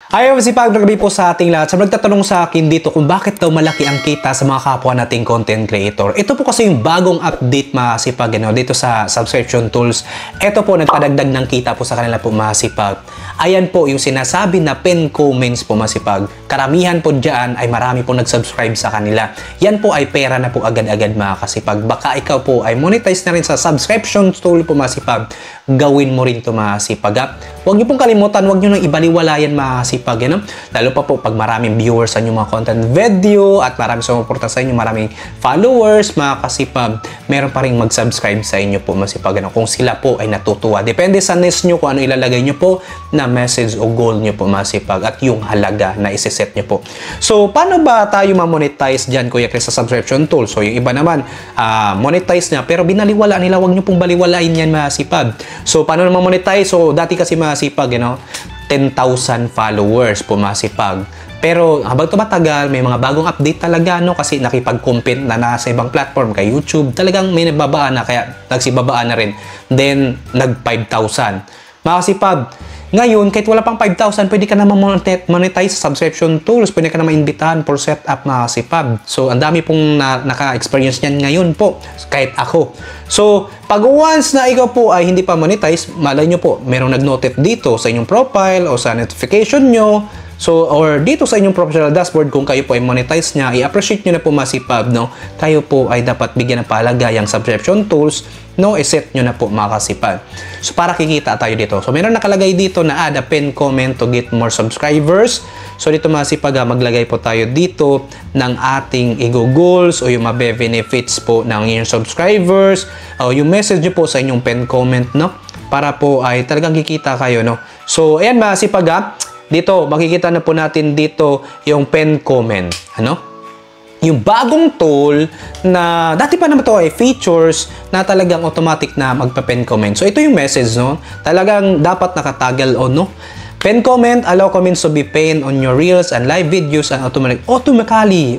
Ayaw masipag na gabi po sa ating lahat. Sa nagtatanong sa akin dito kung bakit daw malaki ang kita sa mga kapwa nating content creator. Ito po kasi yung bagong update masipag dito sa subscription tools. Ito po nagpadagdag ng kita po sa kanila po masipag. Ayan po yung sinasabi na pin comments po masipag. Karamihan po dyan ay marami po nag-subscribe sa kanila. Yan po ay pera na po agad-agad mga kasipag. Baka ikaw po ay monetize na rin sa subscription tool po masipag. Gawin mo rin to masipag. Huwag niyo pong kalimutan, huwag niyo nang ibaliwalayan masipag. Lalo pa po pag maraming viewers sa inyong mga content video at maraming sumuporta sa inyo, maraming followers, mga kasipag, meron pa rin mag-subscribe sa inyo po masipag. Kung sila po ay natutuwa. Depende sa niche nyo kung ano ilalagay nyo po na message o goal nyo po masipag at yung halaga na isiset nyo po. So, paano ba tayo ma-monetize dyan, Kuya Chris, sa subscription tool? So, yung iba naman, monetize niya pero binaliwala nila. Huwag nyo pong baliwalain yan masipag. So, paano na ma-monetize? So, dati kasi masipag, 10,000 followers po masipag. Pero habang tumatagal, may mga bagong update talaga, kasi nakipag-compete na nasa ibang platform, kay YouTube, talagang may nababaan na, kaya nagsibabaan na rin. Then, nag-5,000. Makasipag, ngayon, kahit wala pang 5,000, pwede ka na monetize sa subscription tools, pwede ka na ma-imbitahan for setup makasipag. So, ang dami pong naka-experience niyan ngayon po, kahit ako. So, pag once na ikaw po ay hindi pa monetize, malay nyo po, merong nag-notif dito sa inyong profile o sa notification nyo. So, or dito sa inyong professional dashboard, kung kayo po ay monetize niya, i-appreciate nyo na po masipag, kayo po ay dapat bigyan ng pahalaga yung subscription tools, i-set nyo na po makasipag. So, para kikita tayo dito. So, meron nakalagay dito na add a pin comment to get more subscribers. So, dito masipag, maglagay po tayo dito ng ating ego goals o yung mabe-benefits po ng inyong subscribers o yung message nyo po sa inyong pin comment, para po ay talagang kikita kayo, So, ayan masipag, dito, makikita na po natin dito yung pen comment. Yung bagong tool na dati pa naman ito ay features na talagang automatic na magpa-pen comment. So, ito yung message, Talagang dapat nakatagal on, Pen comment, allow comments to be pinned on your reels and live videos and automatically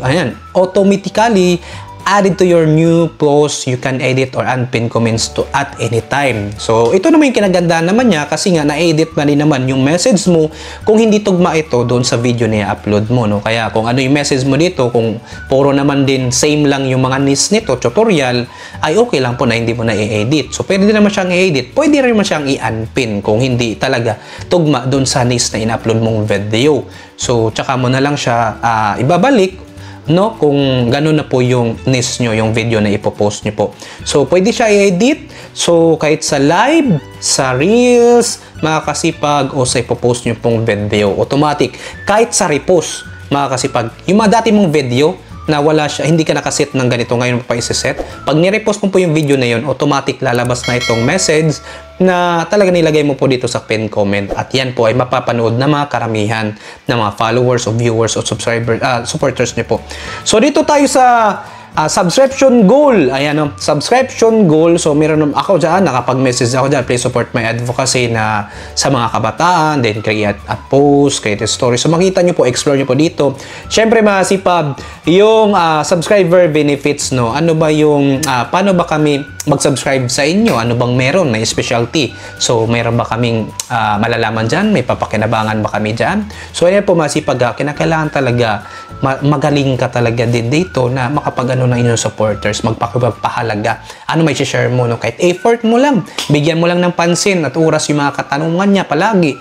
added to your new post. You can edit or unpin comments to at any time. So, ito naman yung kinagandaan naman niya kasi nga na-edit na rin naman yung message mo kung hindi tugma ito doon sa video na i-upload mo. Kaya kung ano yung message mo dito, kung puro naman din same lang yung mga niche nito, tutorial, ay okay lang po na hindi mo na i-edit. So, pwede din naman siyang i-edit. Pwede rin naman siyang i-unpin kung hindi talaga tugma doon sa niche na in-upload mong video. So, tsaka mo na lang siya ibabalik kung gano'n na po yung niche nyo, yung video na ipopost nyo po. So, pwede siya i-edit. So, kahit sa live, sa reels, mga kasipag, o sa ipopost nyo pong video, automatic. Kahit sa repost, mga kasipag. Yung mga dati mong video, na wala siya, hindi ka nakaset ng ganito, ngayon pa isa-set. Pag nirepost mo po yung video na yun, automatic lalabas na itong message na talaga nilagay mo po dito sa pin comment. At yan po ay mapapanood na mga karamihan ng mga followers o viewers o supporters niyo po. So, dito tayo sa subscription goal. Ayan, subscription goal. So, meron ako dyan, nakapag-message ako dyan. Please support my advocacy na sa mga kabataan. Then, create a post, create a story. So, makita nyo po, explore nyo po dito. Siyempre, masipag, yung subscriber benefits, Ano ba yung, paano ba kami mag-subscribe sa inyo? Ano bang meron na specialty? So, meron ba kaming malalaman dyan? May papakinabangan ba kami dyan? So, ayan po, masipag, kinakailangan talaga, magaling ka talaga din dito na makapag-ano ng inyong supporters, magpahalaga. Ano may share mo, Kahit effort mo lang, bigyan mo lang ng pansin at oras yung mga katanungan niya palagi,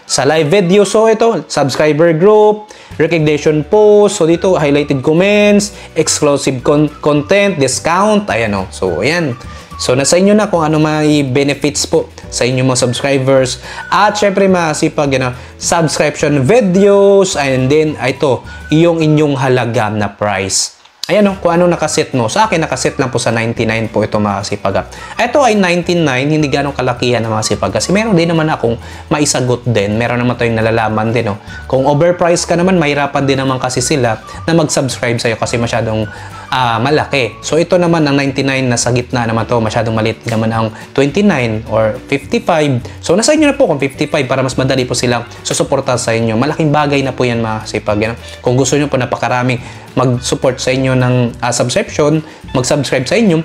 Sa live video, so ito, subscriber group, recognition post, so dito, highlighted comments, exclusive content, discount, ayan, So, ayan. So, nasa inyo na kung ano may benefits po sa inyong mga subscribers. At, syempre, masipag, subscription videos, and then, ito, yung inyong halaga na price. Ayan, kung ano nakaset mo. Sa akin, nakaset lang po sa 99 po ito masipag. Ito ay 99, hindi ganong kalakihan na masipag. Kasi meron din naman akong maisagot din. Meron naman tayong nalalaman din, Kung overpriced ka naman, mahirapan din naman kasi sila na mag-subscribe sa'yo kasi masyadong malaki. So, ito naman ang 99 na sa gitna naman to, masyadong maliit naman ang 29 or 55. So, nasa inyo na po kung 55 para mas madali po silang susuporta sa inyo. Malaking bagay na po yan masipag. Kung gusto nyo po napakaraming mag-support sa inyo ng subscription, mag-subscribe sa inyo,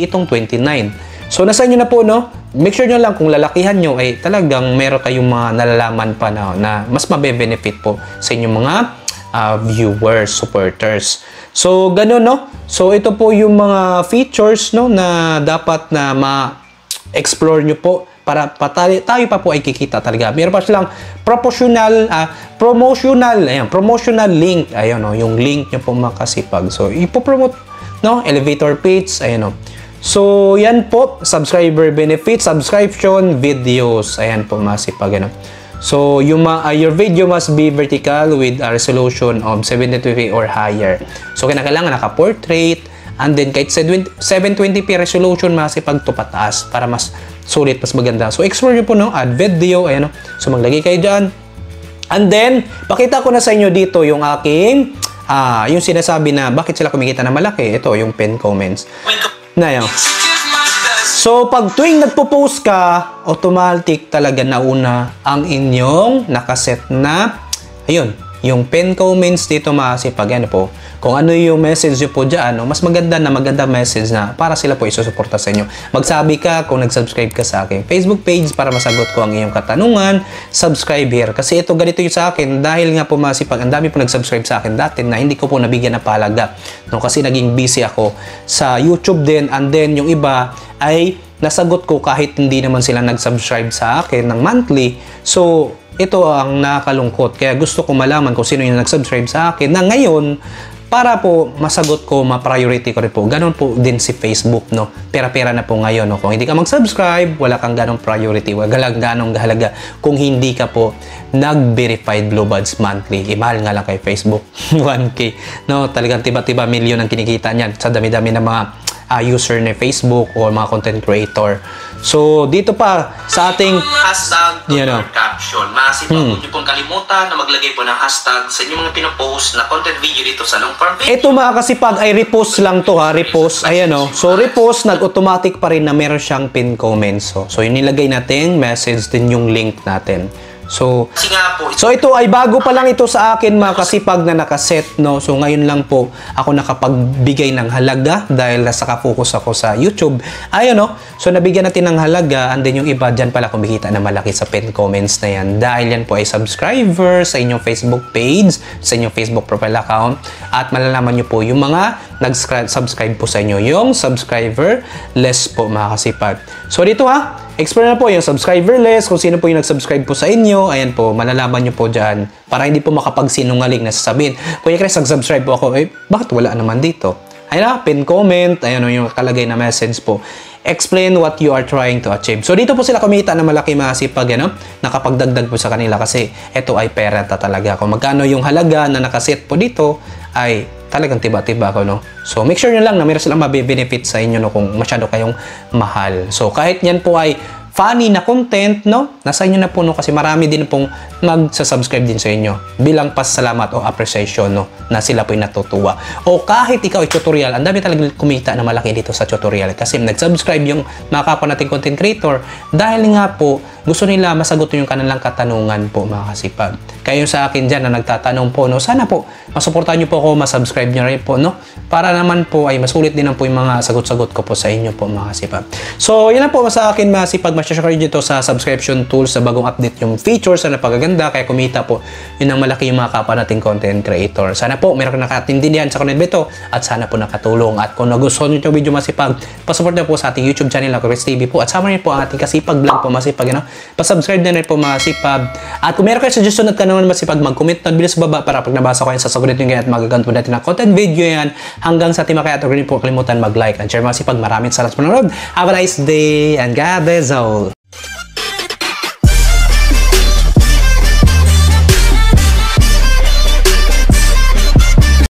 itong 29. So, nasa inyo na po, make sure nyo lang kung lalakihan nyo ay talagang meron kayong mga nalalaman pa na mas mabe-benefit po sa inyong mga viewers, supporters. So, ganun, no? So, ito po yung mga features, no, na dapat na ma-explore nyo po para tayo pa po ay kikita talaga. Meron pa silang promotional link. Ayun, no, yung link nyo po makasipag. So, ipopromote, no, elevator page, ayun, no. So, yan po, subscriber benefit, subscription videos. Ayan po, masipag, ano. So, your video must be vertical with a resolution of 720p or higher. So, kailangan naka-portrait, and then kahit 720p resolution, masipag to pataas para mas sulit, mas maganda. So, explore nyo po, no, add video, ayan, no. So, maglagay kayo dyan. And then, pakita ko na sa inyo dito yung aking, yung sinasabi na bakit sila kumikita na malaki. Ito, yung pin comments. Na yun. So, pag tuwing nagpo-post ka, automatic talaga nauna ang inyong nakaset na, ayun, yung pin comments dito masipag, ano po, kung ano yung message nyo po dyan, mas maganda message na para sila po isusuporta sa inyo. Magsabi ka kung nag-subscribe ka sa aking Facebook page para masagot ko ang iyong katanungan, subscribe here. Kasi ito, ganito yung sa akin, dahil nga po masipag, ang dami po nag-subscribe sa akin dati na hindi ko po nabigyan ng pahalaga. No, kasi naging busy ako sa YouTube din, and then yung iba ay nasagot ko kahit hindi naman sila nag-subscribe sa akin ng monthly. So, ito ang nakakalungkot. Kaya gusto ko malaman kung sino yung nag-subscribe sa akin na ngayon, para po masagot ko, ma-priority ko rin po. Ganon po din si Facebook, no? Pera-pera na po ngayon, no? Kung hindi ka mag-subscribe, wala kang ganong priority, wala ganong halaga. Kung hindi ka po nag-verified Blue Buds monthly, mahal nga lang kay Facebook. 1K, no? Talagang tiba-tiba milyon ang kinikita niyan sa dami-dami ng mga user ni Facebook o mga content creator. So, dito pa sa ating hashtag caption. Masipag huwag niyo pong kalimutan na maglagay po ng hashtag sa inyong mga pinopost na content video dito sa Long Farm Video. Ito mga kasipag ay repost lang to, ha, repost. Ayan, o. So, repost, nag-automatic pa rin na meron siyang pin comments. So, yung nilagay natin, message din yung link natin. So, ito ay bago pa lang ito sa akin mga kasipag na nakaset, no. So ngayon lang po ako nakapagbigay ng halaga dahil nasa focus ako sa YouTube. Ayun, no. So nabigyan natin ng halaga, and then yung iba dyan pala kumikita na malaki sa pin comments na yan. Dahil yan po ay subscriber sa inyong Facebook page, sa inyong Facebook profile account, at malalaman nyo po yung mga nag-subscribe po sa inyo, yung subscriber less po mga kasipag. So dito, ha, explore na po yung subscriber list, kung sino po yung nag-subscribe po sa inyo. Ayan po, malalaman nyo po dyan para hindi po makapagsinungaling na sasabihin, Kuya Chris, nag-subscribe po ako. Bakit wala naman dito? Ayan na, pin comment, ayan o yung kalagay na message po. Explain what you are trying to achieve. So dito po sila kumita na malaki masipag, ano? Nakapagdagdag po sa kanila kasi ito ay pera talaga. Kung magkano yung halaga na nakaset po dito ay talagang tiba-tiba ko, no? So, make sure nyo lang na meron silang mabe-benefit sa inyo, no, kung masyado kayong mahal. So, kahit yan po ay funny na content, no, nasa inyo na po, no, kasi marami din pong mag-subscribe din sa inyo bilang pasalamat o appreciation, no, na sila po ay natutuwa. O kahit ikaw ay tutorial, ang dami talagang kumita na malaki dito sa tutorial kasi nag-subscribe yung mga kapwa nating content creator dahil nga po gusto nila masagot yung kanilang katanungan po mga kasipag. Kayo sa akin dyan na nagtatanong po, no, sana po masuportahan nyo po ako, masubscribe nyo rin po, no, para naman po ay masulit din po yung mga sagot-sagot ko po sa inyo po mga kasipag. So, yun lang po sa akin mga kasipag, masyashare dito sa subscription tools sa bagong update yung features na napakaganda, kaya kumita po yun ang malaki yung mga kapwa nating content creator. Sana po meron ka nakatindihan sa content ito at sana po nakatulong. At kung nagustuhan nyo yung video masipag, pasupport na po sa ating YouTube channel na Chris TV po, at sama rin po ang ating kasipag vlog po masipag, you know? Pasubscribe na rin po mga kasipag. At kung meron kayo suggestion at kanunan masipag, mag-comment na bilis sa baba para pag nabasa ko yan sa sagot nyo at magaganto natin ng content video yan. Hanggang sa ating makaya at rin po kalimutan mag-like and share mga kasipag. Maraming salamat sa panonood. Have a nice day and God bless all.